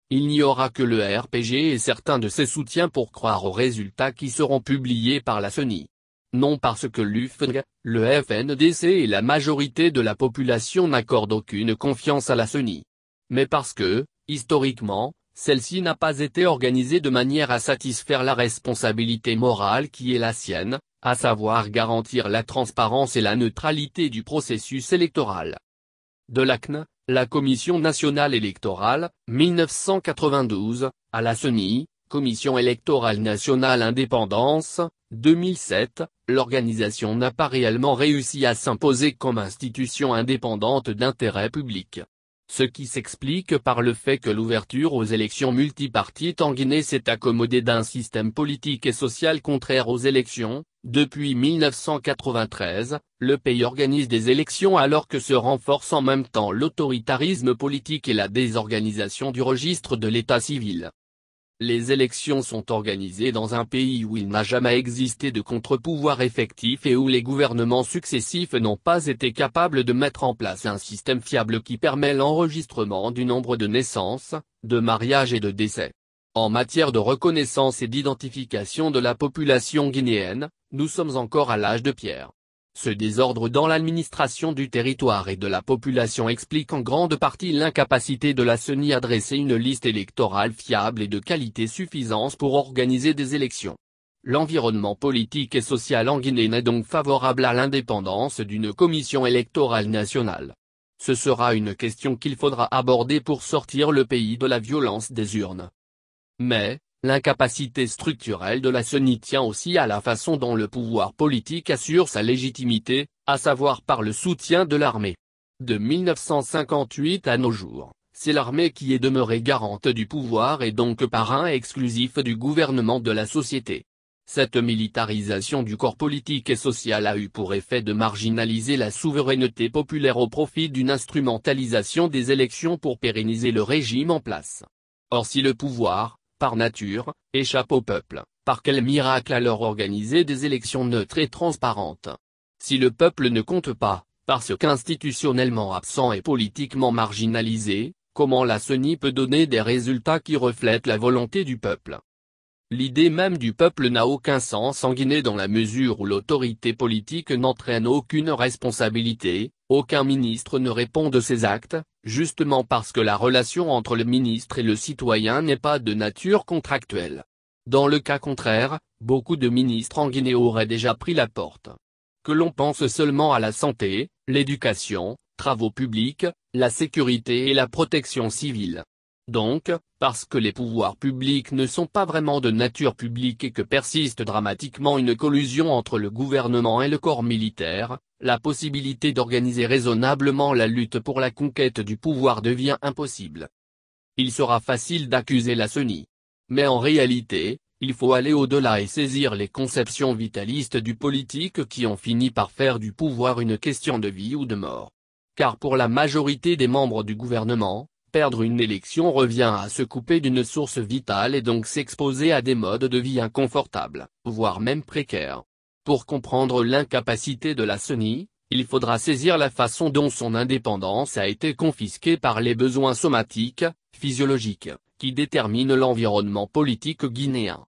il n'y aura que le RPG et certains de ses soutiens pour croire aux résultats qui seront publiés par la CENI. Non parce que l'UFNG, le FNDC et la majorité de la population n'accordent aucune confiance à la CENI. Mais parce que, historiquement, celle-ci n'a pas été organisée de manière à satisfaire la responsabilité morale qui est la sienne, à savoir garantir la transparence et la neutralité du processus électoral. De la CNE, la Commission nationale électorale, 1992, à la CENI, Commission électorale nationale indépendance, 2007, l'organisation n'a pas réellement réussi à s'imposer comme institution indépendante d'intérêt public. Ce qui s'explique par le fait que l'ouverture aux élections multipartites en Guinée s'est accommodée d'un système politique et social contraire aux élections. Depuis 1993, le pays organise des élections alors que se renforcent en même temps l'autoritarisme politique et la désorganisation du registre de l'état civil. Les élections sont organisées dans un pays où il n'a jamais existé de contre-pouvoir effectif et où les gouvernements successifs n'ont pas été capables de mettre en place un système fiable qui permet l'enregistrement du nombre de naissances, de mariages et de décès. En matière de reconnaissance et d'identification de la population guinéenne, nous sommes encore à l'âge de pierre. Ce désordre dans l'administration du territoire et de la population explique en grande partie l'incapacité de la CENI à dresser une liste électorale fiable et de qualité suffisante pour organiser des élections. L'environnement politique et social en Guinée n'est donc favorable à l'indépendance d'une commission électorale nationale. Ce sera une question qu'il faudra aborder pour sortir le pays de la violence des urnes. Mais, l'incapacité structurelle de la CENI tient aussi à la façon dont le pouvoir politique assure sa légitimité, à savoir par le soutien de l'armée. De 1958 à nos jours, c'est l'armée qui est demeurée garante du pouvoir et donc parrain exclusif du gouvernement de la société. Cette militarisation du corps politique et social a eu pour effet de marginaliser la souveraineté populaire au profit d'une instrumentalisation des élections pour pérenniser le régime en place. Or si le pouvoir, par nature, échappe au peuple, par quel miracle alors organiser des élections neutres et transparentes? Si le peuple ne compte pas, parce qu'institutionnellement absent et politiquement marginalisé, comment la CENI peut donner des résultats qui reflètent la volonté du peuple? L'idée même du peuple n'a aucun sens en Guinée dans la mesure où l'autorité politique n'entraîne aucune responsabilité, aucun ministre ne répond de ses actes, justement parce que la relation entre le ministre et le citoyen n'est pas de nature contractuelle. Dans le cas contraire, beaucoup de ministres en Guinée auraient déjà pris la porte. Que l'on pense seulement à la santé, l'éducation, travaux publics, la sécurité et la protection civile. Donc, parce que les pouvoirs publics ne sont pas vraiment de nature publique et que persiste dramatiquement une collusion entre le gouvernement et le corps militaire, la possibilité d'organiser raisonnablement la lutte pour la conquête du pouvoir devient impossible. Il sera facile d'accuser la CENI. Mais en réalité, il faut aller au-delà et saisir les conceptions vitalistes du politique qui ont fini par faire du pouvoir une question de vie ou de mort. Car pour la majorité des membres du gouvernement, perdre une élection revient à se couper d'une source vitale et donc s'exposer à des modes de vie inconfortables, voire même précaires. Pour comprendre l'incapacité de la CENI, il faudra saisir la façon dont son indépendance a été confisquée par les besoins somatiques, physiologiques, qui déterminent l'environnement politique guinéen.